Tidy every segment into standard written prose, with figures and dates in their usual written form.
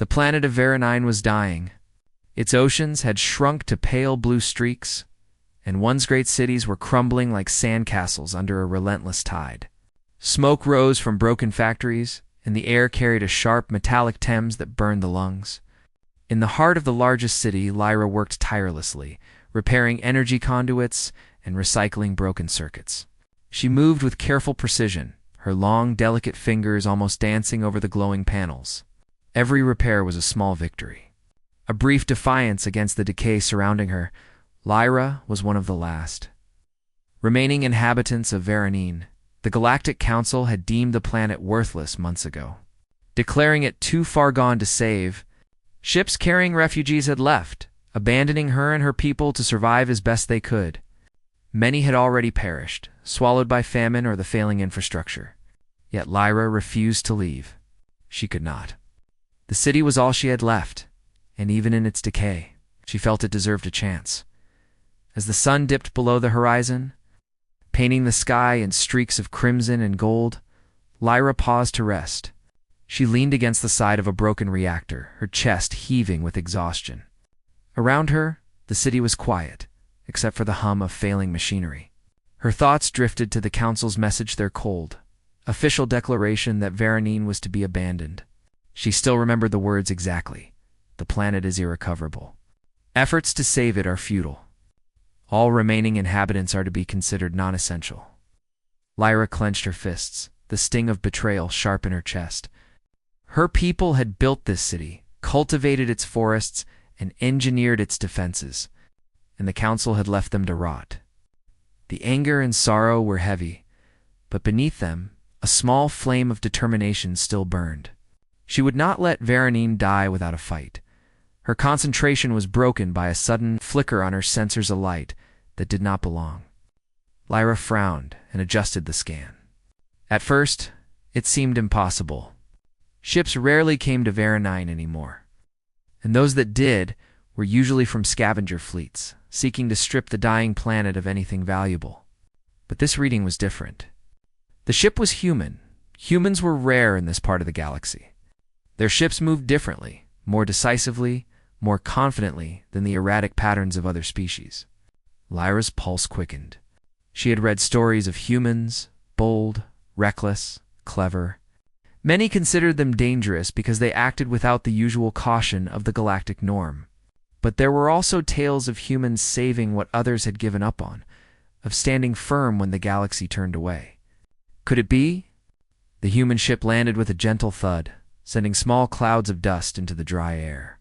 The planet of Veronine was dying. Its oceans had shrunk to pale blue streaks, and once great cities were crumbling like sandcastles under a relentless tide. Smoke rose from broken factories, and the air carried a sharp, metallic Thames that burned the lungs. In the heart of the largest city, Lyra worked tirelessly, repairing energy conduits and recycling broken circuits. She moved with careful precision, her long, delicate fingers almost dancing over the glowing panels. Every repair was a small victory. A brief defiance against the decay surrounding her, Lyra was one of the last. Remaining inhabitants of Veronine, the Galactic Council had deemed the planet worthless months ago. Declaring it too far gone to save, ships carrying refugees had left, abandoning her and her people to survive as best they could. Many had already perished, swallowed by famine or the failing infrastructure. Yet Lyra refused to leave. She could not. The city was all she had left, and even in its decay, she felt it deserved a chance. As the sun dipped below the horizon, painting the sky in streaks of crimson and gold, Lyra paused to rest. She leaned against the side of a broken reactor, her chest heaving with exhaustion. Around her, the city was quiet, except for the hum of failing machinery. Her thoughts drifted to the Council's message there cold, official declaration that Veronine was to be abandoned. She still remembered the words exactly. The planet is irrecoverable. Efforts to save it are futile. All remaining inhabitants are to be considered non-essential. Lyra clenched her fists, the sting of betrayal sharp in her chest. Her people had built this city, cultivated its forests, and engineered its defenses, and the Council had left them to rot. The anger and sorrow were heavy, but beneath them, a small flame of determination still burned. She would not let Veronine die without a fight. Her concentration was broken by a sudden flicker on her sensors of light that did not belong. Lyra frowned and adjusted the scan. At first, it seemed impossible. Ships rarely came to Veronine anymore, and those that did were usually from scavenger fleets, seeking to strip the dying planet of anything valuable. But this reading was different. The ship was human. Humans were rare in this part of the galaxy. Their ships moved differently, more decisively, more confidently than the erratic patterns of other species. Lyra's pulse quickened. She had read stories of humans, bold, reckless, clever. Many considered them dangerous because they acted without the usual caution of the galactic norm. But there were also tales of humans saving what others had given up on, of standing firm when the galaxy turned away. Could it be? The human ship landed with a gentle thud, sending small clouds of dust into the dry air.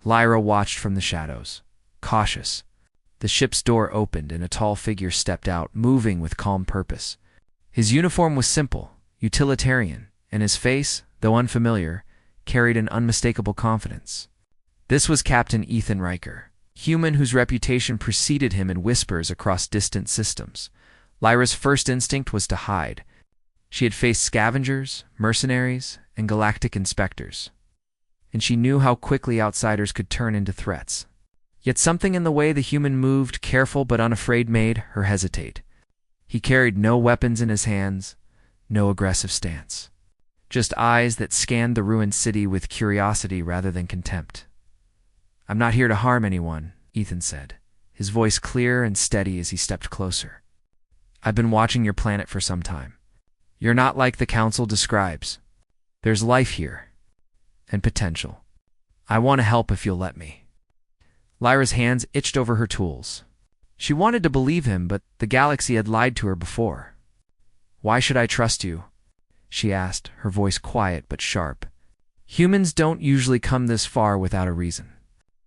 Lyra watched from the shadows, cautious. The ship's door opened and a tall figure stepped out, moving with calm purpose. His uniform was simple, utilitarian, and his face, though unfamiliar, carried an unmistakable confidence. This was Captain Ethan Riker, human whose reputation preceded him in whispers across distant systems. Lyra's first instinct was to hide. She had faced scavengers, mercenaries, and galactic inspectors, and she knew how quickly outsiders could turn into threats. Yet something in the way the human moved, careful but unafraid, made her hesitate. He carried no weapons in his hands, no aggressive stance. Just eyes that scanned the ruined city with curiosity rather than contempt. "I'm not here to harm anyone," Ethan said, his voice clear and steady as he stepped closer. "I've been watching your planet for some time. You're not like the Council describes. There's life here, and potential. I want to help if you'll let me." Lyra's hands itched over her tools. She wanted to believe him, but the galaxy had lied to her before. "Why should I trust you?" she asked, her voice quiet but sharp. "Humans don't usually come this far without a reason.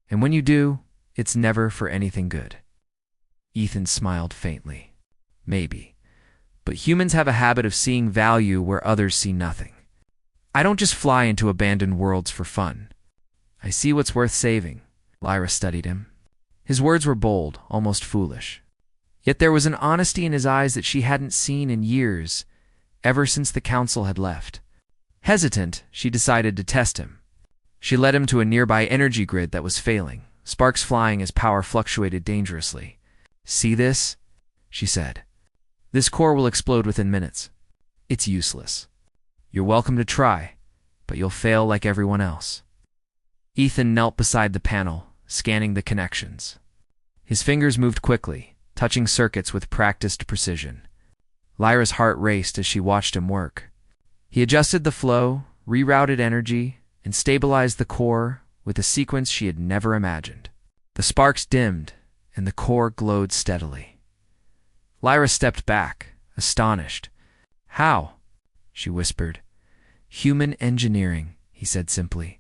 And when you do, it's never for anything good." Ethan smiled faintly. "Maybe. But humans have a habit of seeing value where others see nothing. I don't just fly into abandoned worlds for fun. I see what's worth saving." Lyra studied him. His words were bold, almost foolish. Yet there was an honesty in his eyes that she hadn't seen in years, ever since the Council had left. Hesitant, she decided to test him. She led him to a nearby energy grid that was failing, sparks flying as power fluctuated dangerously. "See this?" she said. "This core will explode within minutes. It's useless. You're welcome to try, but you'll fail like everyone else." Ethan knelt beside the panel, scanning the connections. His fingers moved quickly, touching circuits with practiced precision. Lyra's heart raced as she watched him work. He adjusted the flow, rerouted energy, and stabilized the core with a sequence she had never imagined. The sparks dimmed, and the core glowed steadily. Lyra stepped back, astonished. "How?" she whispered. "Human engineering," he said simply.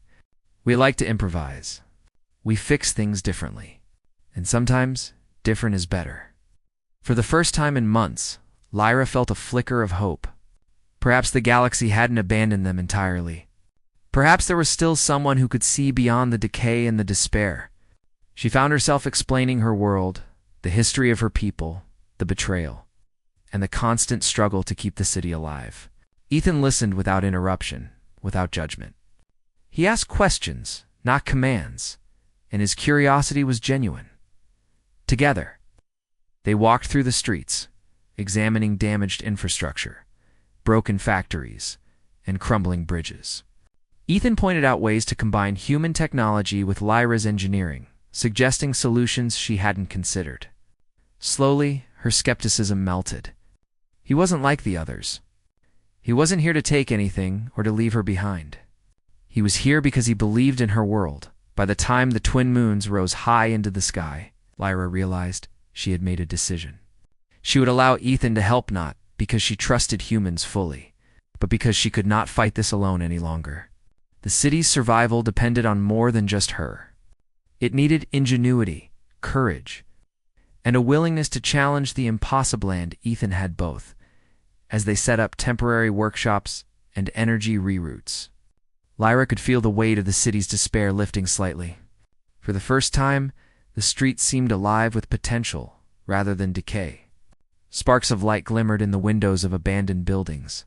"We like to improvise. We fix things differently. And sometimes, different is better." For the first time in months, Lyra felt a flicker of hope. Perhaps the galaxy hadn't abandoned them entirely. Perhaps there was still someone who could see beyond the decay and the despair. She found herself explaining her world, the history of her people, the betrayal, and the constant struggle to keep the city alive. Ethan listened without interruption, without judgment. He asked questions, not commands, and his curiosity was genuine. Together, they walked through the streets, examining damaged infrastructure, broken factories, and crumbling bridges. Ethan pointed out ways to combine human technology with Lyra's engineering, suggesting solutions she hadn't considered. Slowly, her skepticism melted. He wasn't like the others. He wasn't here to take anything or to leave her behind. He was here because he believed in her world. By the time the twin moons rose high into the sky, Lyra realized she had made a decision. She would allow Ethan to help, not because she trusted humans fully, but because she could not fight this alone any longer. The city's survival depended on more than just her. It needed ingenuity, courage, and a willingness to challenge the impossible, and Ethan had both, as they set up temporary workshops and energy reroutes. Lyra could feel the weight of the city's despair lifting slightly. For the first time, the streets seemed alive with potential rather than decay. Sparks of light glimmered in the windows of abandoned buildings,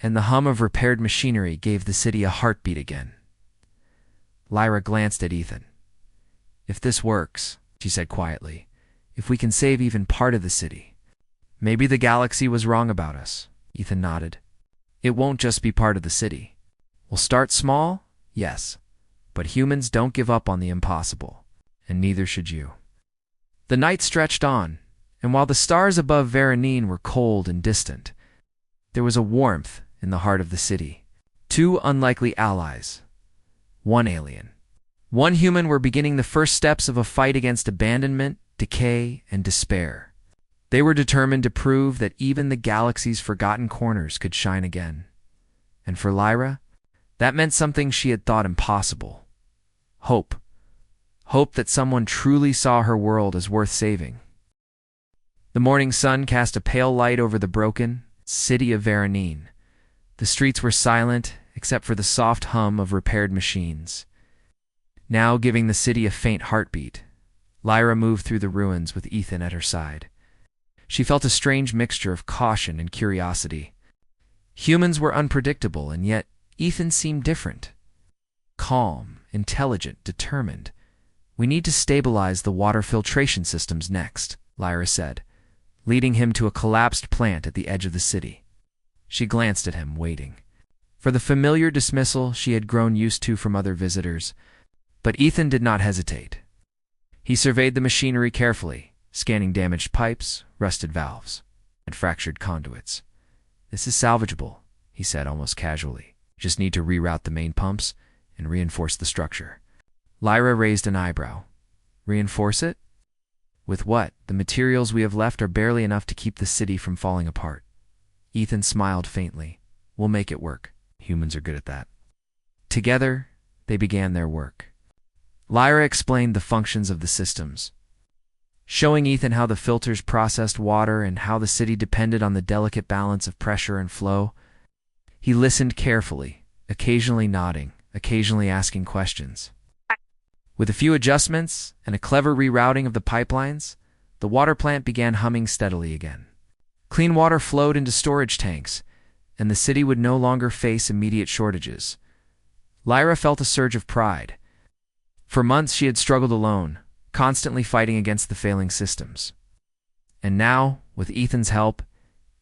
and the hum of repaired machinery gave the city a heartbeat again. Lyra glanced at Ethan. "If this works," she said quietly, "if we can save even part of the city, maybe the galaxy was wrong about us." Ethan nodded. "It won't just be part of the city. We'll start small, yes, but humans don't give up on the impossible, and neither should you." The night stretched on, and while the stars above Veronine were cold and distant, there was a warmth in the heart of the city. Two unlikely allies, one alien, one human were beginning the first steps of a fight against abandonment, decay, and despair. They were determined to prove that even the galaxy's forgotten corners could shine again. And for Lyra, that meant something she had thought impossible. Hope. Hope that someone truly saw her world as worth saving. The morning sun cast a pale light over the broken city of Veronine. The streets were silent except for the soft hum of repaired machines. Now giving the city a faint heartbeat, Lyra moved through the ruins with Ethan at her side. She felt a strange mixture of caution and curiosity. Humans were unpredictable, and yet Ethan seemed different. Calm, intelligent, determined. "We need to stabilize the water filtration systems next," Lyra said, leading him to a collapsed plant at the edge of the city. She glanced at him, waiting for the familiar dismissal she had grown used to from other visitors. But Ethan did not hesitate. He surveyed the machinery carefully, scanning damaged pipes, rusted valves, and fractured conduits. "This is salvageable," he said almost casually. "Just need to reroute the main pumps and reinforce the structure." Lyra raised an eyebrow. "Reinforce it? With what? The materials we have left are barely enough to keep the city from falling apart." Ethan smiled faintly. "We'll make it work. Humans are good at that." Together, they began their work. Lyra explained the functions of the systems, showing Ethan how the filters processed water and how the city depended on the delicate balance of pressure and flow. He listened carefully, occasionally nodding, occasionally asking questions. With a few adjustments and a clever rerouting of the pipelines, the water plant began humming steadily again. Clean water flowed into storage tanks, and the city would no longer face immediate shortages. Lyra felt a surge of pride. For months she had struggled alone, constantly fighting against the failing systems. And now, with Ethan's help,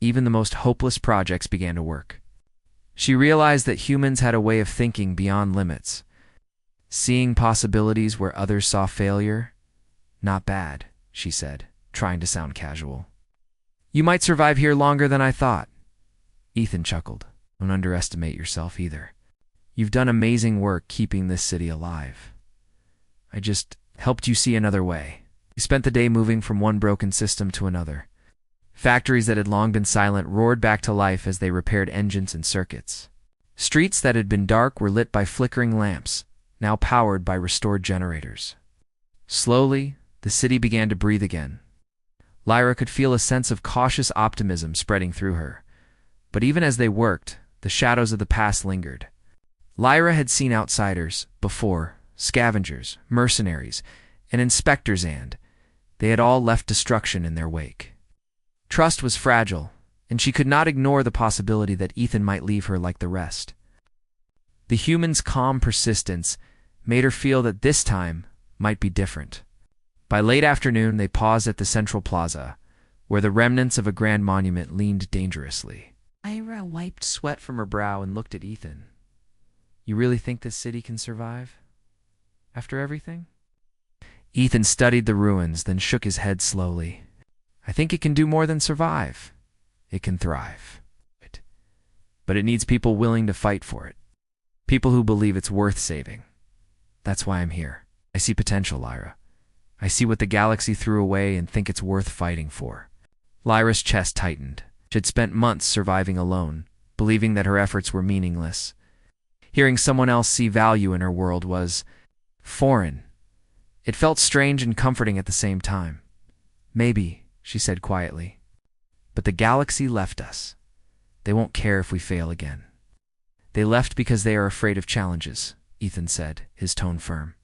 even the most hopeless projects began to work. She realized that humans had a way of thinking beyond limits, Seeing possibilities where others saw failure? Not bad, she said, trying to sound casual. You might survive here longer than I thought. Ethan chuckled. Don't underestimate yourself either. You've done amazing work keeping this city alive. I just helped you see another way. You spent the day moving from one broken system to another. Factories that had long been silent roared back to life as they repaired engines and circuits. Streets that had been dark were lit by flickering lamps, now powered by restored generators. Slowly, the city began to breathe again. Lyra could feel a sense of cautious optimism spreading through her. But even as they worked, the shadows of the past lingered. Lyra had seen outsiders before, scavengers, mercenaries, and inspectors, and they had all left destruction in their wake. Trust was fragile, and she could not ignore the possibility that Ethan might leave her like the rest. The human's calm persistence made her feel that this time might be different. By late afternoon, they paused at the central plaza, where the remnants of a grand monument leaned dangerously. Lyra wiped sweat from her brow and looked at Ethan. You really think this city can survive? After everything? Ethan studied the ruins, then shook his head slowly. I think it can do more than survive. It can thrive. But it needs people willing to fight for it. People who believe it's worth saving. That's why I'm here. I see potential, Lyra. I see what the galaxy threw away and think it's worth fighting for. Lyra's chest tightened. She had spent months surviving alone, believing that her efforts were meaningless. Hearing someone else see value in her world was foreign. It felt strange and comforting at the same time. Maybe, she said quietly. But the galaxy left us. They won't care if we fail again. They left because they are afraid of challenges, Ethan said, his tone firm.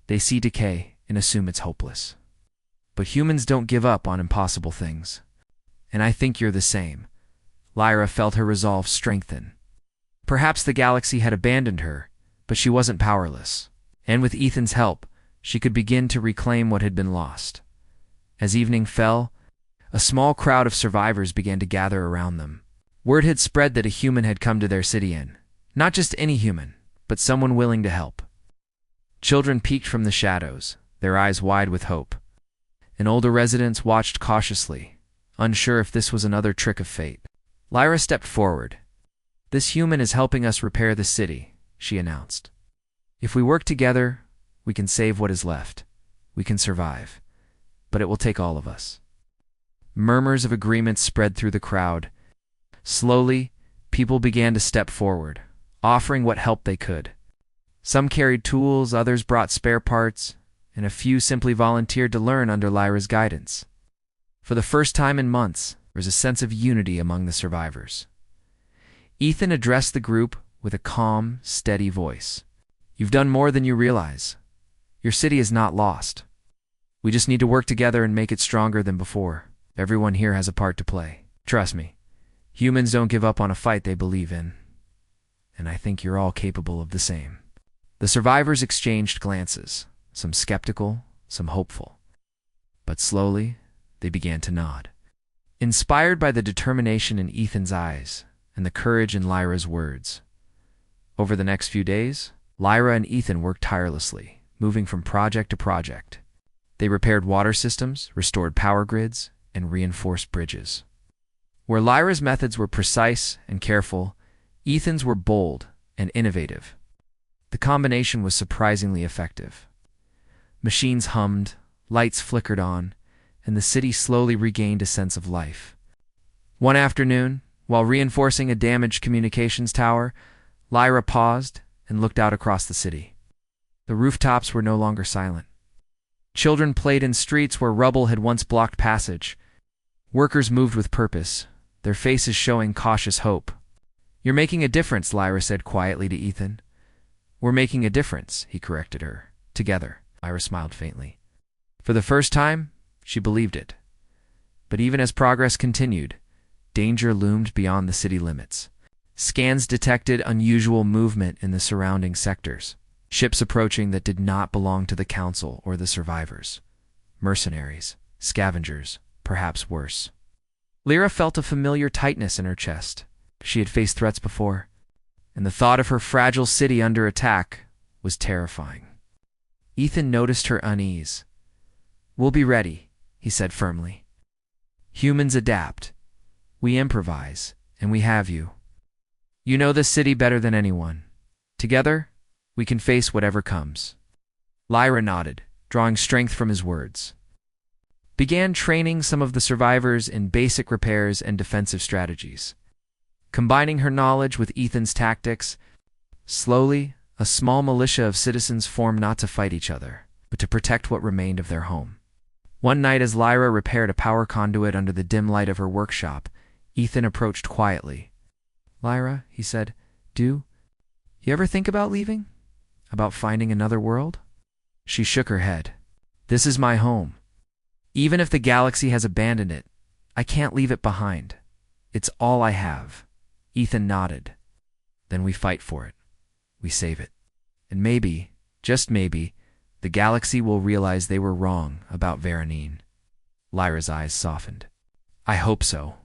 They see decay and assume it's hopeless. But humans don't give up on impossible things. And I think you're the same. Lyra felt her resolve strengthen. Perhaps the galaxy had abandoned her, but she wasn't powerless. And with Ethan's help, she could begin to reclaim what had been lost. As evening fell, a small crowd of survivors began to gather around them. Word had spread that a human had come to their city in. Not just any human, but someone willing to help. Children peeked from the shadows, their eyes wide with hope. And older residents watched cautiously, unsure if this was another trick of fate. Lyra stepped forward. This human is helping us repair the city, she announced. If we work together, we can save what is left. We can survive. But it will take all of us. Murmurs of agreement spread through the crowd. Slowly, people began to step forward, offering what help they could. Some carried tools, others brought spare parts, and a few simply volunteered to learn under Lyra's guidance. For the first time in months, there was a sense of unity among the survivors. Ethan addressed the group with a calm, steady voice. You've done more than you realize. Your city is not lost. We just need to work together and make it stronger than before. Everyone here has a part to play. Trust me, humans don't give up on a fight they believe in. And I think you're all capable of the same. The survivors exchanged glances, some skeptical, some hopeful. But slowly, they began to nod. Inspired by the determination in Ethan's eyes and the courage in Lyra's words. Over the next few days, Lyra and Ethan worked tirelessly, moving from project to project. They repaired water systems, restored power grids, and reinforced bridges. Where Lyra's methods were precise and careful, Ethan's were bold and innovative. The combination was surprisingly effective. Machines hummed, lights flickered on, and the city slowly regained a sense of life. One afternoon, while reinforcing a damaged communications tower, Lyra paused and looked out across the city. The rooftops were no longer silent. Children played in streets where rubble had once blocked passage. Workers moved with purpose, their faces showing cautious hope. You're making a difference, Lyra said quietly to Ethan. We're making a difference, he corrected her. Together, Lyra smiled faintly. For the first time, she believed it. But even as progress continued, danger loomed beyond the city limits. Scans detected unusual movement in the surrounding sectors. Ships approaching that did not belong to the Council or the survivors. Mercenaries, scavengers, perhaps worse. Lyra felt a familiar tightness in her chest. She had faced threats before, and the thought of her fragile city under attack was terrifying. Ethan noticed her unease. "We'll be ready," he said firmly. "Humans adapt. We improvise, and we have you. You know this city better than anyone. Together, we can face whatever comes." Lyra nodded, drawing strength from his words. Began training some of the survivors in basic repairs and defensive strategies. Combining her knowledge with Ethan's tactics, slowly, a small militia of citizens formed not to fight each other, but to protect what remained of their home. One night as Lyra repaired a power conduit under the dim light of her workshop, Ethan approached quietly. "Lyra," he said, "do you ever think about leaving? About finding another world?" She shook her head. "This is my home. Even if the galaxy has abandoned it, I can't leave it behind. It's all I have." Ethan nodded. "Then we fight for it. We save it. And maybe, just maybe, the galaxy will realize they were wrong about Veronine." Lyra's eyes softened. "I hope so."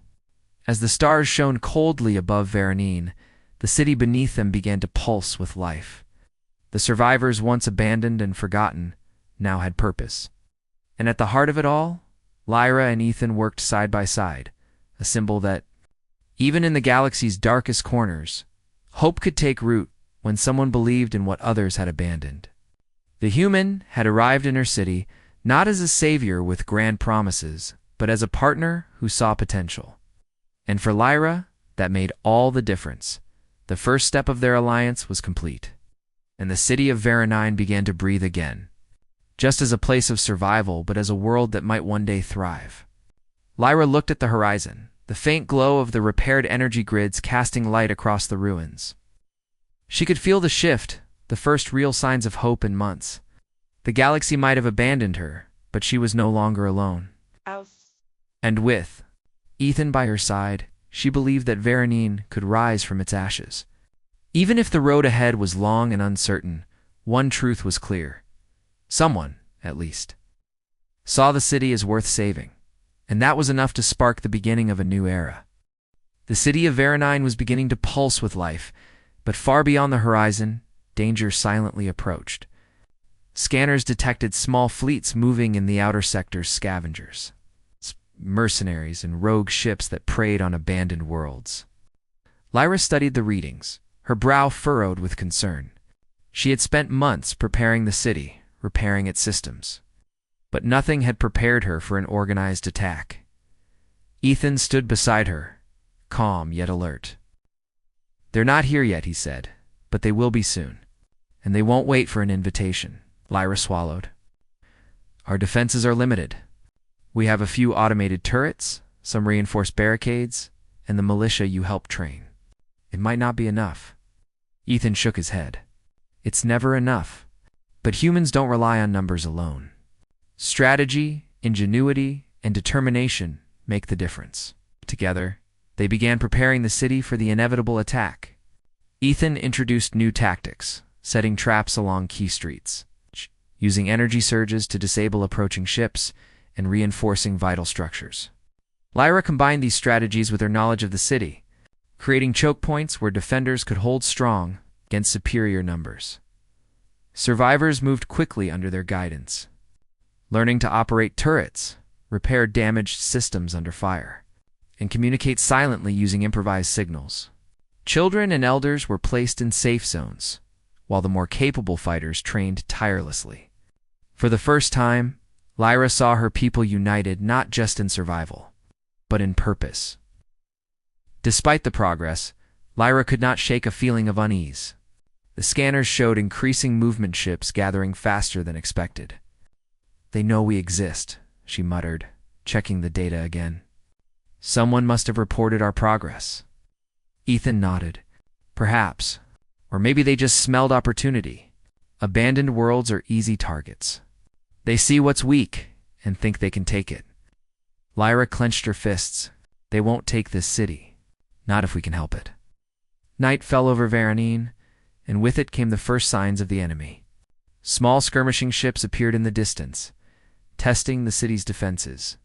As the stars shone coldly above Veronine, the city beneath them began to pulse with life. The survivors, once abandoned and forgotten, now had purpose. And at the heart of it all, Lyra and Ethan worked side by side, a symbol that, even in the galaxy's darkest corners, hope could take root when someone believed in what others had abandoned. The human had arrived in her city not as a savior with grand promises, but as a partner who saw potential. And for Lyra, that made all the difference. The first step of their alliance was complete, and the city of Veronine began to breathe again, just as a place of survival, but as a world that might one day thrive. Lyra looked at the horizon, the faint glow of the repaired energy grids casting light across the ruins. She could feel the shift, the first real signs of hope in months. The galaxy might have abandoned her, but she was no longer alone. And with Ethan by her side, she believed that Veronine could rise from its ashes. Even if the road ahead was long and uncertain, one truth was clear. Someone, at least, saw the city as worth saving, and that was enough to spark the beginning of a new era. The city of Veronine was beginning to pulse with life, but far beyond the horizon, danger silently approached. Scanners detected small fleets moving in the outer sector's scavengers, mercenaries and rogue ships that preyed on abandoned worlds. Lyra studied the readings, her brow furrowed with concern. She had spent months preparing the city, repairing its systems, but nothing had prepared her for an organized attack. Ethan stood beside her, calm yet alert. "They're not here yet," he said, "but they will be soon. And they won't wait for an invitation." Lyra swallowed. "Our defenses are limited. We have a few automated turrets, some reinforced barricades, and the militia you helped train. It might not be enough." Ethan shook his head. "It's never enough. But humans don't rely on numbers alone. Strategy, ingenuity, and determination make the difference." Together, they began preparing the city for the inevitable attack. Ethan introduced new tactics, setting traps along key streets, using energy surges to disable approaching ships, and reinforcing vital structures. Lyra combined these strategies with her knowledge of the city, creating choke points where defenders could hold strong against superior numbers. Survivors moved quickly under their guidance, learning to operate turrets, repair damaged systems under fire, and communicate silently using improvised signals. Children and elders were placed in safe zones, while the more capable fighters trained tirelessly. For the first time, Lyra saw her people united not just in survival, but in purpose. Despite the progress, Lyra could not shake a feeling of unease. The scanners showed increasing movement ships gathering faster than expected. "They know we exist," she muttered, checking the data again. "Someone must have reported our progress." Ethan nodded. "Perhaps. Or maybe they just smelled opportunity. Abandoned worlds are easy targets. They see what's weak and think they can take it." Lyra clenched her fists. "They won't take this city. Not if we can help it." Night fell over Veronine, and with it came the first signs of the enemy. Small skirmishing ships appeared in the distance, testing the city's defenses.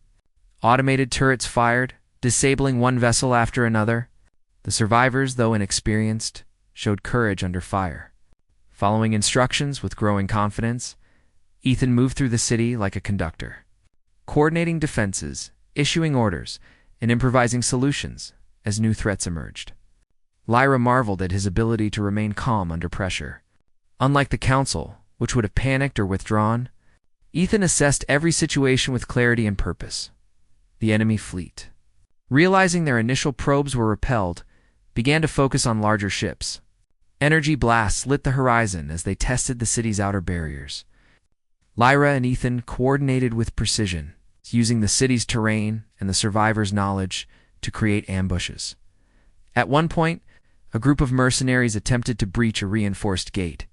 Automated turrets fired, disabling one vessel after another. The survivors, though inexperienced, showed courage under fire. Following instructions with growing confidence, Ethan moved through the city like a conductor, coordinating defenses, issuing orders, and improvising solutions as new threats emerged. Lyra marveled at his ability to remain calm under pressure. Unlike the Council, which would have panicked or withdrawn, Ethan assessed every situation with clarity and purpose. The enemy fleet, realizing their initial probes were repelled, began to focus on larger ships. Energy blasts lit the horizon as they tested the city's outer barriers. Lyra and Ethan coordinated with precision, using the city's terrain and the survivors' knowledge to create ambushes. At one point, a group of mercenaries attempted to breach a reinforced gate.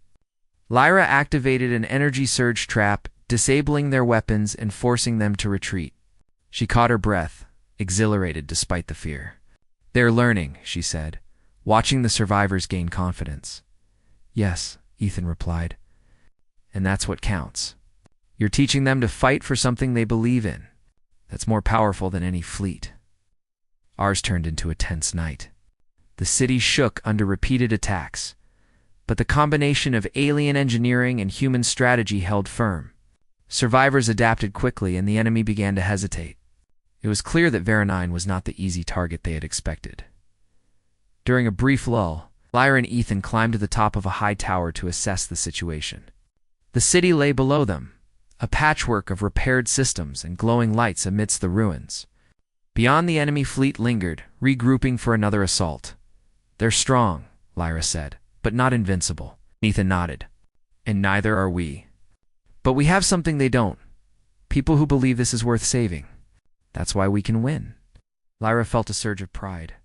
Lyra activated an energy surge trap, disabling their weapons and forcing them to retreat. She caught her breath, exhilarated despite the fear. "They're learning," she said, watching the survivors gain confidence. "Yes," Ethan replied. "And that's what counts. You're teaching them to fight for something they believe in. That's more powerful than any fleet." Ours turned into a tense night. The city shook under repeated attacks, but the combination of alien engineering and human strategy held firm. Survivors adapted quickly, and the enemy began to hesitate. It was clear that Veronine was not the easy target they had expected. During a brief lull, Lyra and Ethan climbed to the top of a high tower to assess the situation. The city lay below them, a patchwork of repaired systems and glowing lights amidst the ruins. Beyond, the enemy fleet lingered, regrouping for another assault. "They're strong," Lyra said, "but not invincible." Ethan nodded. "And neither are we. But we have something they don't. People who believe this is worth saving. That's why we can win." Lyra felt a surge of pride.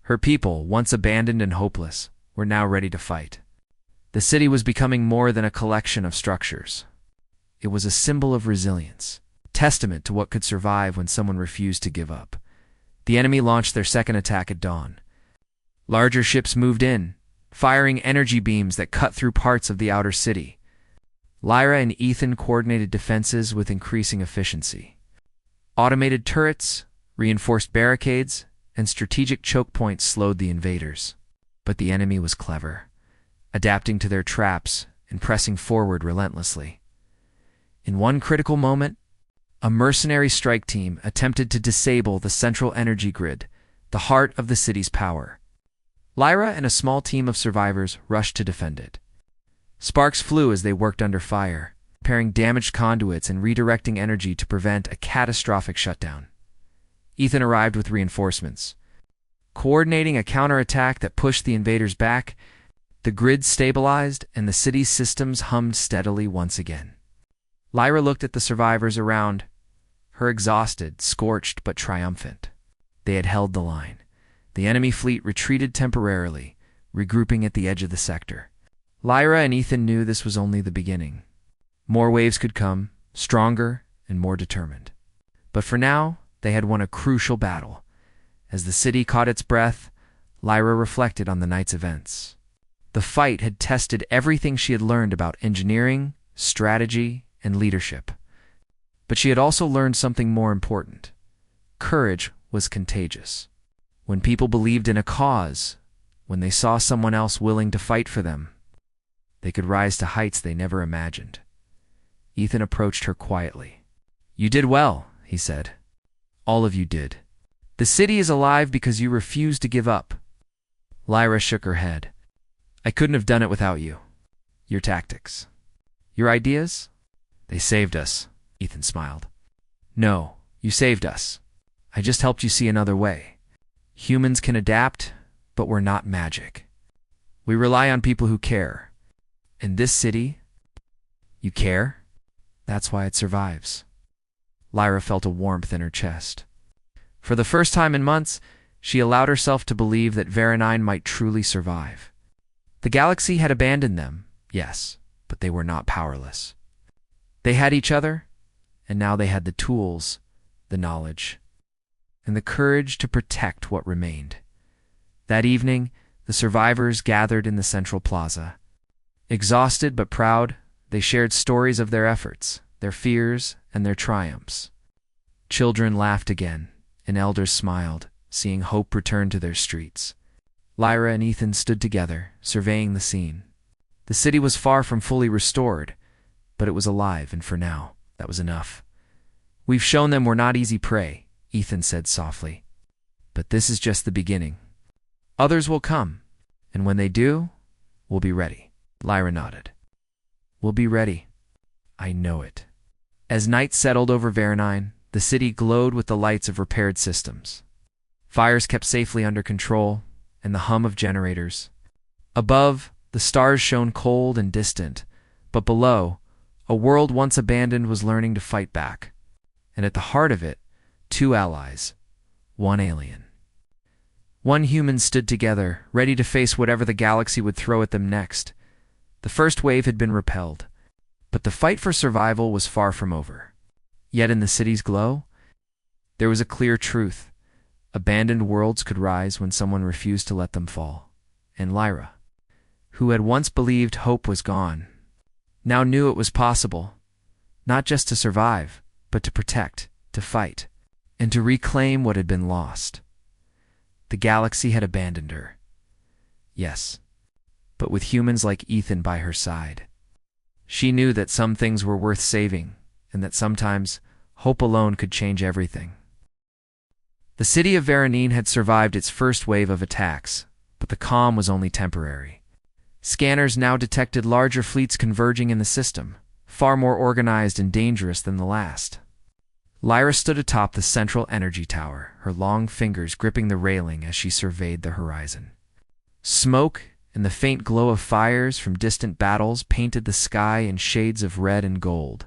Her people, once abandoned and hopeless, were now ready to fight. The city was becoming more than a collection of structures. It was a symbol of resilience, testament to what could survive when someone refused to give up. The enemy launched their second attack at dawn. Larger ships moved in, firing energy beams that cut through parts of the outer city. Lyra and Ethan coordinated defenses with increasing efficiency. Automated turrets, reinforced barricades, and strategic choke points slowed the invaders. But the enemy was clever, adapting to their traps and pressing forward relentlessly. In one critical moment, a mercenary strike team attempted to disable the central energy grid, the heart of the city's power. Lyra and a small team of survivors rushed to defend it. Sparks flew as they worked under fire, repairing damaged conduits and redirecting energy to prevent a catastrophic shutdown. Ethan arrived with reinforcements. Coordinating a counterattack that pushed the invaders back, the grid stabilized and the city's systems hummed steadily once again. Lyra looked at the survivors around her, exhausted, scorched, but triumphant. They had held the line. The enemy fleet retreated temporarily, regrouping at the edge of the sector. Lyra and Ethan knew this was only the beginning. More waves could come, stronger and more determined. But for now, they had won a crucial battle. As the city caught its breath, Lyra reflected on the night's events. The fight had tested everything she had learned about engineering, strategy, and leadership. But she had also learned something more important. Courage was contagious. When people believed in a cause, when they saw someone else willing to fight for them, they could rise to heights they never imagined. Ethan approached her quietly. "You did well," he said. "All of you did. The city is alive because you refused to give up." Lyra shook her head. "I couldn't have done it without you. Your tactics. Your ideas? They saved us," Ethan smiled. "No, you saved us. I just helped you see another way. Humans can adapt, but we're not magic. We rely on people who care. In this city, you care? That's why it survives." Lyra felt a warmth in her chest. For the first time in months, she allowed herself to believe that Veronine might truly survive. The galaxy had abandoned them, yes, but they were not powerless. They had each other, and now they had the tools, the knowledge, and the courage to protect what remained. That evening, the survivors gathered in the central plaza. Exhausted but proud, they shared stories of their efforts, their fears, and their triumphs. Children laughed again, and elders smiled, seeing hope return to their streets. Lyra and Ethan stood together, surveying the scene. The city was far from fully restored, but it was alive, and for now, that was enough. "We've shown them we're not easy prey," Ethan said softly. "But this is just the beginning. Others will come, and when they do, we'll be ready." Lyra nodded. "We'll be ready. I know it." As night settled over Veronine, the city glowed with the lights of repaired systems. Fires kept safely under control, and the hum of generators. Above, the stars shone cold and distant, but below, a world once abandoned was learning to fight back. And at the heart of it, two allies, one alien. One human stood together, ready to face whatever the galaxy would throw at them next. The first wave had been repelled, but the fight for survival was far from over. Yet in the city's glow, there was a clear truth. Abandoned worlds could rise when someone refused to let them fall. And Lyra, who had once believed hope was gone, now knew it was possible, not just to survive, but to protect, to fight, and to reclaim what had been lost. The galaxy had abandoned her. Yes, but with humans like Ethan by her side. She knew that some things were worth saving, and that sometimes hope alone could change everything. The city of Veronine had survived its first wave of attacks, but the calm was only temporary. Scanners now detected larger fleets converging in the system, far more organized and dangerous than the last. Lyra stood atop the central energy tower, her long fingers gripping the railing as she surveyed the horizon. Smoke and the faint glow of fires from distant battles painted the sky in shades of red and gold.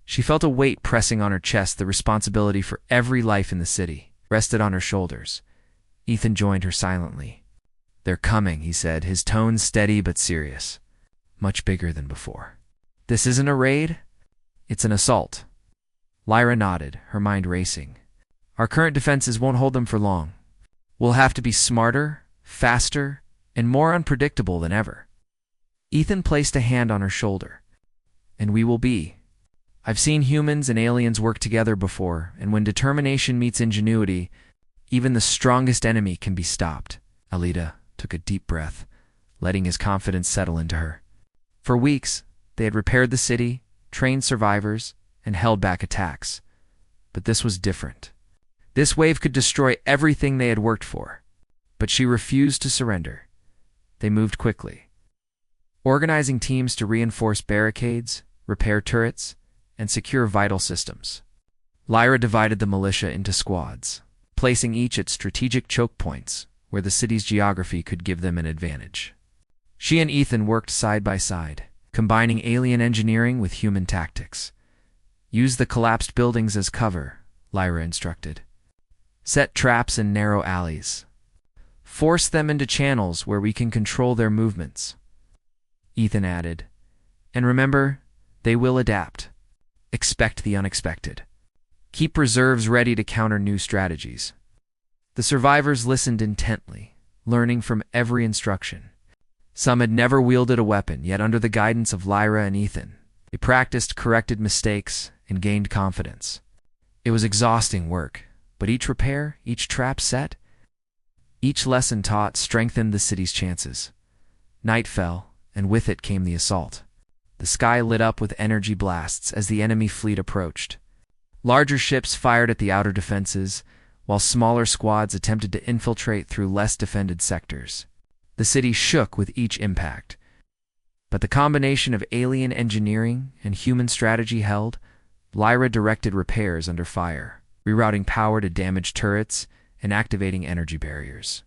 She felt a weight pressing on her chest. The responsibility for every life in the city rested on her shoulders. Ethan joined her silently. "They're coming," he said, his tone steady but serious. "Much bigger than before." "This isn't a raid? It's an assault." Lyra nodded, her mind racing. "Our current defenses won't hold them for long. We'll have to be smarter, faster, and more unpredictable than ever." Ethan placed a hand on her shoulder. "And we will be. I've seen humans and aliens work together before, and when determination meets ingenuity, even the strongest enemy can be stopped." Alida took a deep breath, letting his confidence settle into her. For weeks, they had repaired the city, trained survivors, and held back attacks. But this was different. This wave could destroy everything they had worked for. But she refused to surrender. They moved quickly, organizing teams to reinforce barricades, repair turrets, and secure vital systems. Lyra divided the militia into squads, placing each at strategic choke points where the city's geography could give them an advantage. She and Ethan worked side by side, combining alien engineering with human tactics. "Use the collapsed buildings as cover," Lyra instructed. "Set traps in narrow alleys. Force them into channels where we can control their movements." Ethan added, "And remember, they will adapt. Expect the unexpected. Keep reserves ready to counter new strategies." The survivors listened intently, learning from every instruction. Some had never wielded a weapon, yet under the guidance of Lyra and Ethan, they practiced, corrected mistakes, and gained confidence. It was exhausting work, but each repair, each trap set, each lesson taught strengthened the city's chances. Night fell, and with it came the assault. The sky lit up with energy blasts as the enemy fleet approached. Larger ships fired at the outer defenses, while smaller squads attempted to infiltrate through less defended sectors. The city shook with each impact. But the combination of alien engineering and human strategy held. Lyra directed repairs under fire, rerouting power to damaged turrets and activating energy barriers.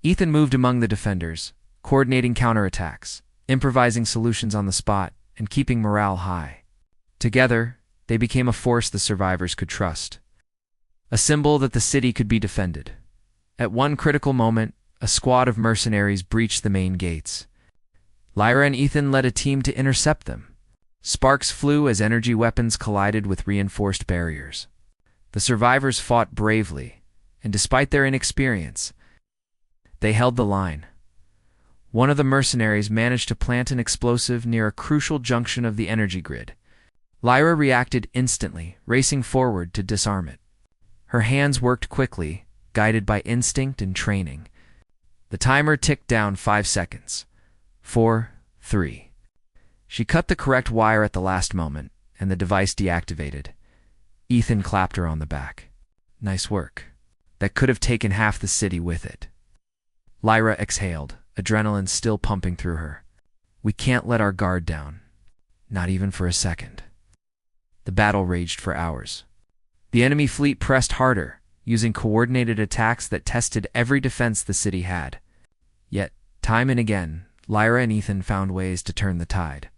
Ethan moved among the defenders, coordinating counterattacks, improvising solutions on the spot, and keeping morale high. Together, they became a force the survivors could trust, a symbol that the city could be defended. At one critical moment, a squad of mercenaries breached the main gates. Lyra and Ethan led a team to intercept them. Sparks flew as energy weapons collided with reinforced barriers. The survivors fought bravely, and despite their inexperience, they held the line. One of the mercenaries managed to plant an explosive near a crucial junction of the energy grid. Lyra reacted instantly, racing forward to disarm it. Her hands worked quickly, guided by instinct and training. The timer ticked down 5 seconds. 4, 3. She cut the correct wire at the last moment, and the device deactivated. Ethan clapped her on the back. Nice work. That could have taken half the city with it. Lyra exhaled, adrenaline still pumping through her. We can't let our guard down. Not even for a second. The battle raged for hours. The enemy fleet pressed harder, using coordinated attacks that tested every defense the city had. Yet, time and again, Lyra and Ethan found ways to turn the tide.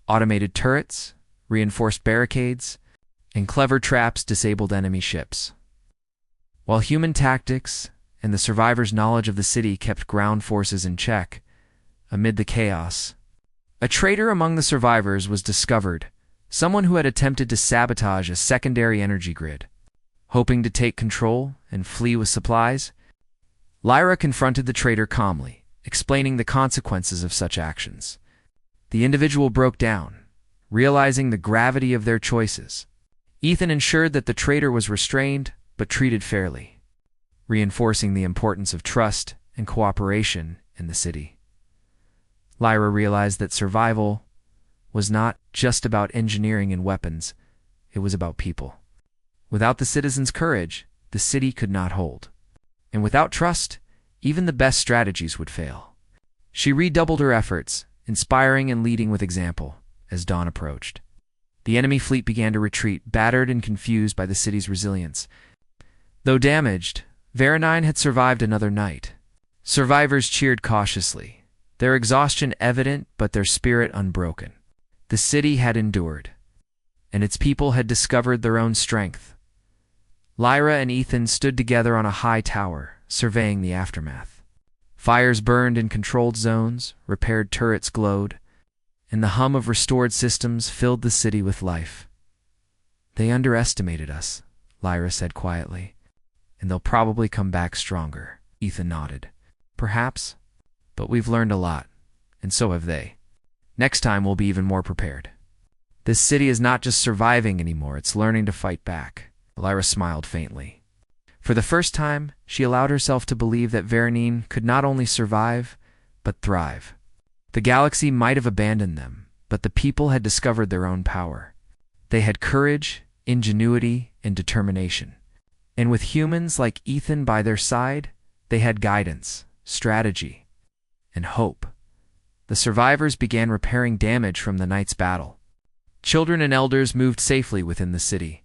Automated turrets, reinforced barricades, and clever traps disabled enemy ships. While human tactics and the survivors' knowledge of the city kept ground forces in check, amid the chaos, a traitor among the survivors was discovered, someone who had attempted to sabotage a secondary energy grid. Hoping to take control and flee with supplies, Lyra confronted the traitor calmly, explaining the consequences of such actions. The individual broke down, realizing the gravity of their choices. Ethan ensured that the traitor was restrained but treated fairly, reinforcing the importance of trust and cooperation in the city. Lyra realized that survival was not just about engineering and weapons, it was about people. Without the citizens' courage, the city could not hold. And without trust, even the best strategies would fail. She redoubled her efforts, inspiring and leading with example, as dawn approached. The enemy fleet began to retreat, battered and confused by the city's resilience. Though damaged, Veronine had survived another night. Survivors cheered cautiously, their exhaustion evident but their spirit unbroken. The city had endured, and its people had discovered their own strength. Lyra and Ethan stood together on a high tower, surveying the aftermath. Fires burned in controlled zones, repaired turrets glowed, and the hum of restored systems filled the city with life. They underestimated us, Lyra said quietly, and they'll probably come back stronger. Ethan nodded. Perhaps, but we've learned a lot, and so have they. Next time we'll be even more prepared. This city is not just surviving anymore, it's learning to fight back. Lyra smiled faintly. For the first time, she allowed herself to believe that Veronine could not only survive, but thrive. The galaxy might have abandoned them, but the people had discovered their own power. They had courage, ingenuity, and determination. And with humans like Ethan by their side, they had guidance, strategy, and hope. The survivors began repairing damage from the night's battle. Children and elders moved safely within the city,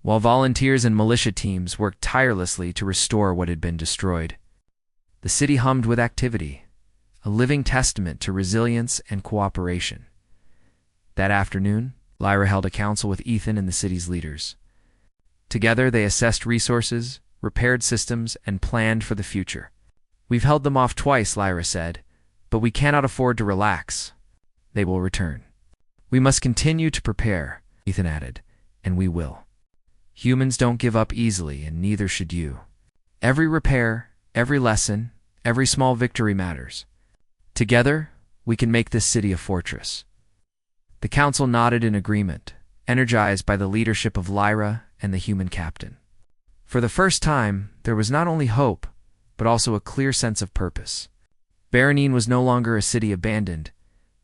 while volunteers and militia teams worked tirelessly to restore what had been destroyed. The city hummed with activity, a living testament to resilience and cooperation. That afternoon, Lyra held a council with Ethan and the city's leaders. Together, they assessed resources, repaired systems, and planned for the future. We've held them off twice, Lyra said, but we cannot afford to relax. They will return. We must continue to prepare, Ethan added, and we will. Humans don't give up easily, and neither should you. Every repair, every lesson, every small victory matters. Together, we can make this city a fortress. The council nodded in agreement, energized by the leadership of Lyra and the human captain. For the first time, there was not only hope, but also a clear sense of purpose. Veronine was no longer a city abandoned.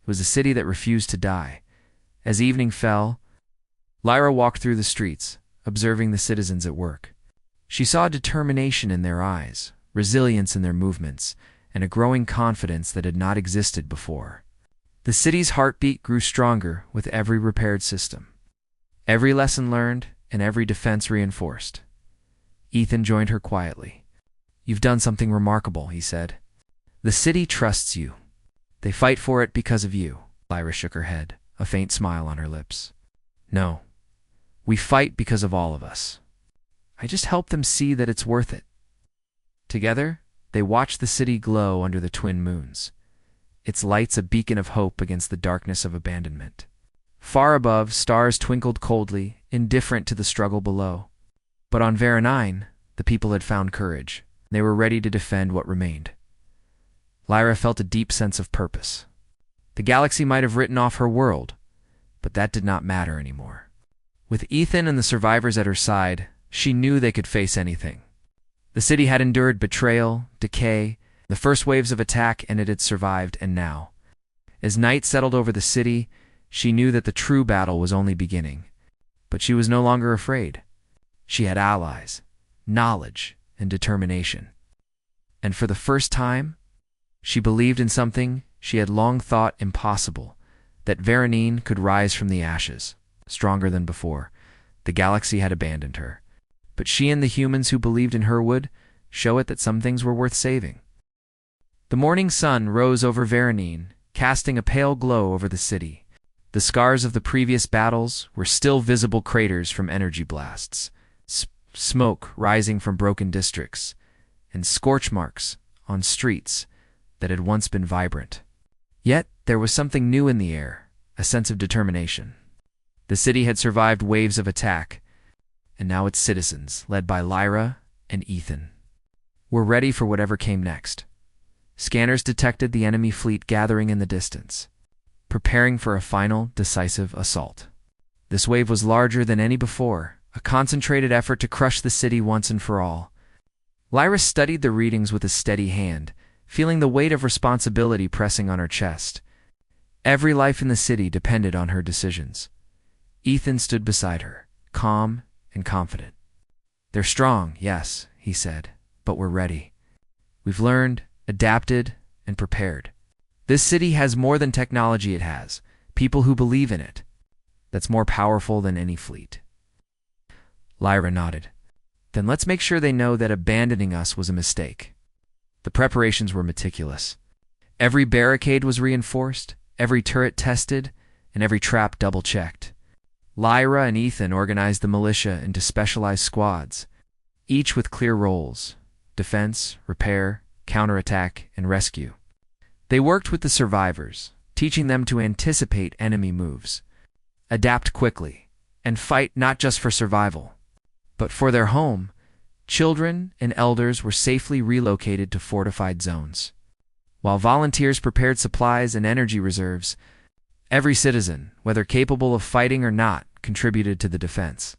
It was a city that refused to die. As evening fell, Lyra walked through the streets, observing the citizens at work. She saw determination in their eyes, resilience in their movements, and a growing confidence that had not existed before. The city's heartbeat grew stronger with every repaired system, every lesson learned, and every defense reinforced. Ethan joined her quietly. "You've done something remarkable," he said. "The city trusts you. They fight for it because of you." Lyra shook her head, a faint smile on her lips. "No. We fight because of all of us. I just help them see that it's worth it." Together, they watched the city glow under the twin moons, its lights a beacon of hope against the darkness of abandonment. Far above, stars twinkled coldly, indifferent to the struggle below. But on Veronine, the people had found courage. They were ready to defend what remained. Lyra felt a deep sense of purpose. The galaxy might have written off her world, but that did not matter anymore. With Ethan and the survivors at her side, she knew they could face anything. The city had endured betrayal, decay, the first waves of attack, and it had survived, and now, As night settled over the city, she knew that the true battle was only beginning. But she was no longer afraid. She had allies, knowledge, and determination. And for the first time, she believed in something she had long thought impossible, that Veronine could rise from the ashes, stronger than before. The galaxy had abandoned her, but she and the humans who believed in her would show it that some things were worth saving. The morning sun rose over Veronine, casting a pale glow over the city. The scars of the previous battles were still visible craters from energy blasts, smoke rising from broken districts, and scorch marks on streets that had once been vibrant. Yet there was something new in the air, a sense of determination. The city had survived waves of attack, and now its citizens, led by Lyra and Ethan, were ready for whatever came next. Scanners detected the enemy fleet gathering in the distance, preparing for a final, decisive assault. This wave was larger than any before, a concentrated effort to crush the city once and for all. Lyra studied the readings with a steady hand, feeling the weight of responsibility pressing on her chest. Every life in the city depended on her decisions. Ethan stood beside her, calm and confident. "They're strong, yes," he said, "but we're ready. We've learned, adapted, and prepared. This city has more than technology, it has people who believe in it. That's more powerful than any fleet." Lyra nodded. "Then let's make sure they know that abandoning us was a mistake." The preparations were meticulous. Every barricade was reinforced, every turret tested, and every trap double-checked. Lyra and Ethan organized the militia into specialized squads, each with clear roles: defense, repair, counterattack, and rescue. They worked with the survivors, teaching them to anticipate enemy moves, adapt quickly, and fight not just for survival, but for their home. Children and elders were safely relocated to fortified zones, while volunteers prepared supplies and energy reserves. Every citizen, whether capable of fighting or not, contributed to the defense.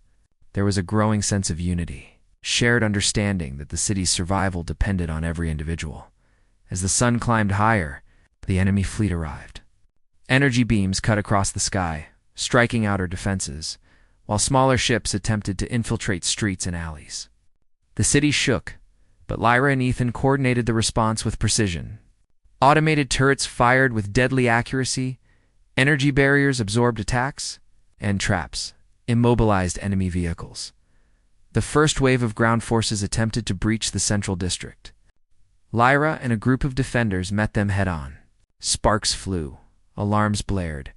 There was a growing sense of unity, shared understanding that the city's survival depended on every individual. As the sun climbed higher, the enemy fleet arrived. Energy beams cut across the sky, striking outer defenses, while smaller ships attempted to infiltrate streets and alleys. The city shook, but Lyra and Ethan coordinated the response with precision. Automated turrets fired with deadly accuracy, energy barriers absorbed attacks, and traps immobilized enemy vehicles. The first wave of ground forces attempted to breach the central district. Lyra and a group of defenders met them head-on. Sparks flew, alarms blared,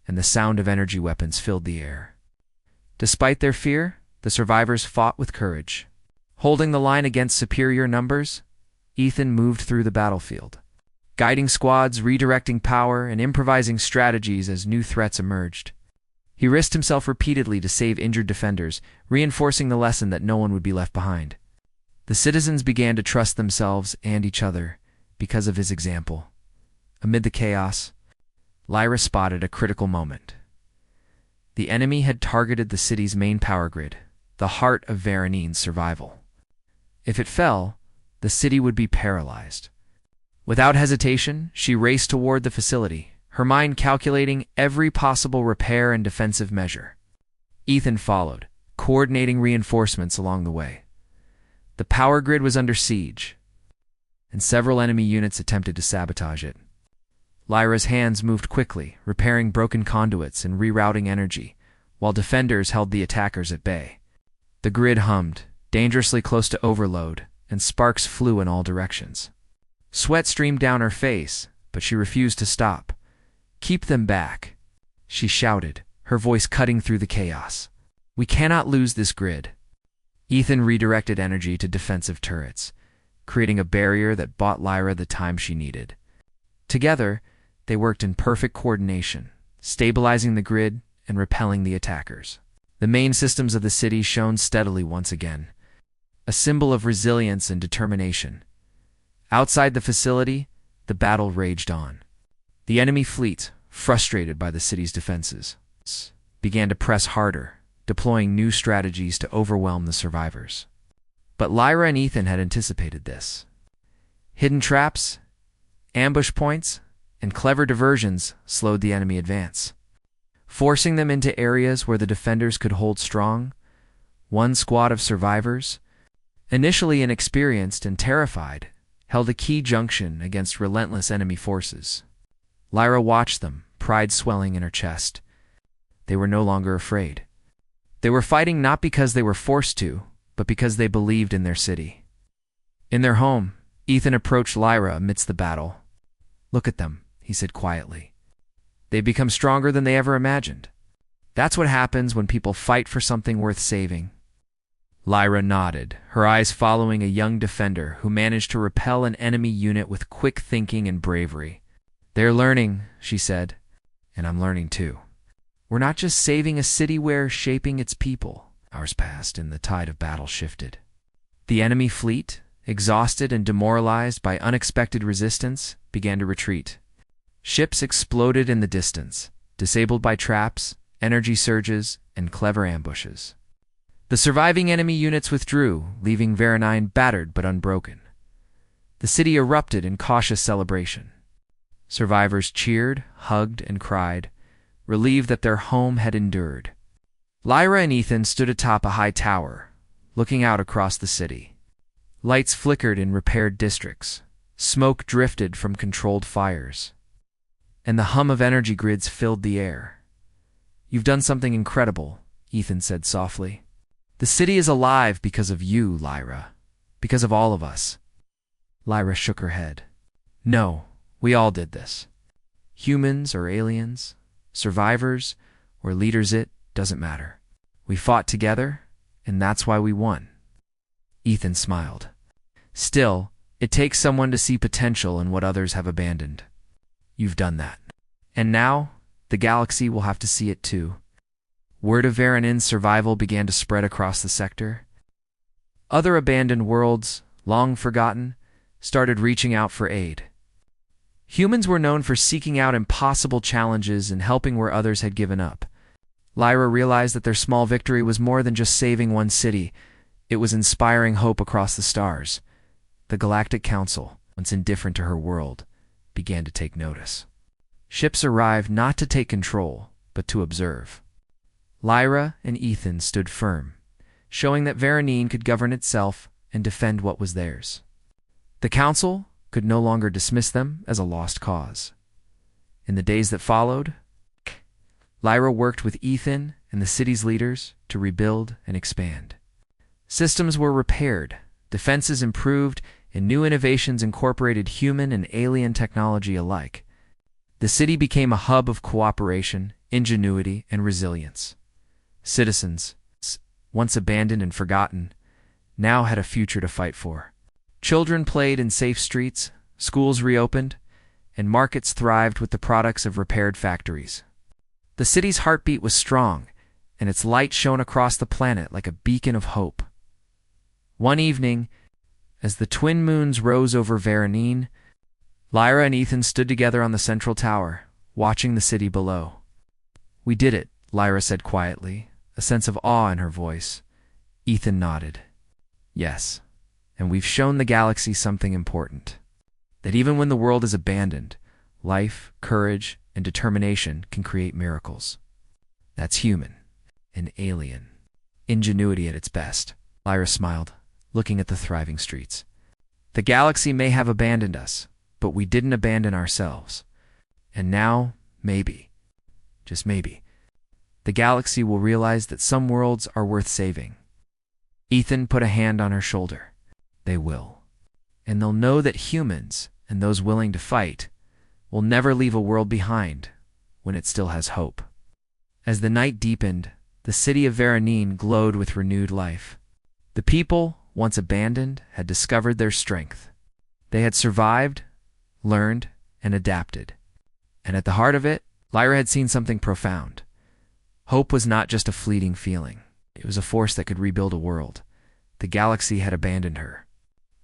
and the sound of energy weapons filled the air. Despite their fear, the survivors fought with courage. Holding the line against superior numbers, Ethan moved through the battlefield, guiding squads, redirecting power, and improvising strategies as new threats emerged. He risked himself repeatedly to save injured defenders, reinforcing the lesson that no one would be left behind. The citizens began to trust themselves and each other because of his example. Amid the chaos, Lyra spotted a critical moment. The enemy had targeted the city's main power grid, the heart of Veronine's survival. If it fell, the city would be paralyzed. Without hesitation, she raced toward the facility, her mind calculating every possible repair and defensive measure. Ethan followed, coordinating reinforcements along the way. The power grid was under siege, and several enemy units attempted to sabotage it. Lyra's hands moved quickly, repairing broken conduits and rerouting energy, while defenders held the attackers at bay. The grid hummed, dangerously close to overload, and sparks flew in all directions. Sweat streamed down her face, but she refused to stop. "Keep them back," she shouted, her voice cutting through the chaos. "We cannot lose this grid." Ethan redirected energy to defensive turrets, creating a barrier that bought Lyra the time she needed. Together, they worked in perfect coordination, stabilizing the grid and repelling the attackers. The main systems of the city shone steadily once again, a symbol of resilience and determination. Outside the facility, the battle raged on. The enemy fleet, frustrated by the city's defenses, began to press harder, deploying new strategies to overwhelm the survivors. But Lyra and Ethan had anticipated this. Hidden traps, ambush points, and clever diversions slowed the enemy advance. Forcing them into areas where the defenders could hold strong, one squad of survivors, initially inexperienced and terrified, held a key junction against relentless enemy forces. Lyra watched them, pride swelling in her chest. They were no longer afraid. They were fighting not because they were forced to, but because they believed in their city. In their home, Ethan approached Lyra amidst the battle. "Look at them," he said quietly. "They've become stronger than they ever imagined. That's what happens when people fight for something worth saving." Lyra nodded, her eyes following a young defender who managed to repel an enemy unit with quick thinking and bravery. "They're learning," she said, "and I'm learning too. We're not just saving a city, we're shaping its people." Hours passed and the tide of battle shifted. The enemy fleet, exhausted and demoralized by unexpected resistance, began to retreat. Ships exploded in the distance, disabled by traps, energy surges, and clever ambushes. The surviving enemy units withdrew, leaving Veranine battered but unbroken. The city erupted in cautious celebration. Survivors cheered, hugged, and cried, relieved that their home had endured. Lyra and Ethan stood atop a high tower, looking out across the city. Lights flickered in repaired districts. Smoke drifted from controlled fires, and the hum of energy grids filled the air. "You've done something incredible," Ethan said softly. "The city is alive because of you, Lyra. Because of all of us." Lyra shook her head. "No, we all did this. Humans or aliens, survivors or leaders, it doesn't matter. We fought together, and that's why we won." Ethan smiled. "Still, it takes someone to see potential in what others have abandoned. You've done that. And now, the galaxy will have to see it too." Word of Veranine's survival began to spread across the sector. Other abandoned worlds, long forgotten, started reaching out for aid. Humans were known for seeking out impossible challenges and helping where others had given up. Lyra realized that their small victory was more than just saving one city. It was inspiring hope across the stars. The Galactic Council, once indifferent to her world, began to take notice. Ships arrived not to take control, but to observe. Lyra and Ethan stood firm, showing that Veranine could govern itself and defend what was theirs. The Council could no longer dismiss them as a lost cause. In the days that followed, Lyra worked with Ethan and the city's leaders to rebuild and expand. Systems were repaired, defenses improved, and new innovations incorporated human and alien technology alike. The city became a hub of cooperation, ingenuity, and resilience. Citizens, once abandoned and forgotten, now had a future to fight for. Children played in safe streets, schools reopened, and markets thrived with the products of repaired factories. The city's heartbeat was strong, and its light shone across the planet like a beacon of hope. One evening, as the twin moons rose over Veranine, Lyra and Ethan stood together on the central tower, watching the city below. "We did it," Lyra said quietly, a sense of awe in her voice. Ethan nodded. "Yes, and we've shown the galaxy something important. That even when the world is abandoned, life, courage, and determination can create miracles. That's human and alien. Ingenuity at its best." Lyra smiled, looking at the thriving streets. "The galaxy may have abandoned us, but we didn't abandon ourselves. And now, maybe, just maybe, the galaxy will realize that some worlds are worth saving." Ethan put a hand on her shoulder. "They will. And they'll know that humans, and those willing to fight, will never leave a world behind when it still has hope." As the night deepened, the city of Veranine glowed with renewed life. The people, once abandoned, had discovered their strength. They had survived, learned, and adapted. And at the heart of it, Lyra had seen something profound. Hope was not just a fleeting feeling. It was a force that could rebuild a world. The galaxy had abandoned her.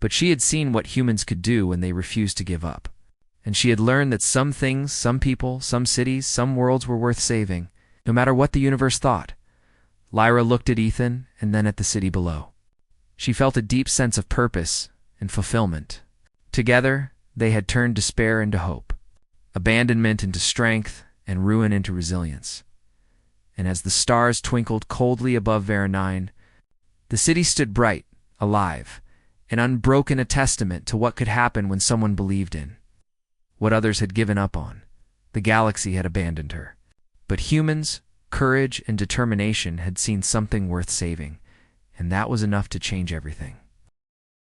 But she had seen what humans could do when they refused to give up. And she had learned that some things, some people, some cities, some worlds were worth saving, no matter what the universe thought. Lyra looked at Ethan and then at the city below. She felt a deep sense of purpose and fulfillment. Together, they had turned despair into hope. abandonment into strength, and ruin into resilience. And as the stars twinkled coldly above Vera 9, the city stood bright, alive, and unbroken, a testament to what could happen when someone believed in what others had given up on. The galaxy had abandoned her. But humans, courage, and determination had seen something worth saving, and that was enough to change everything.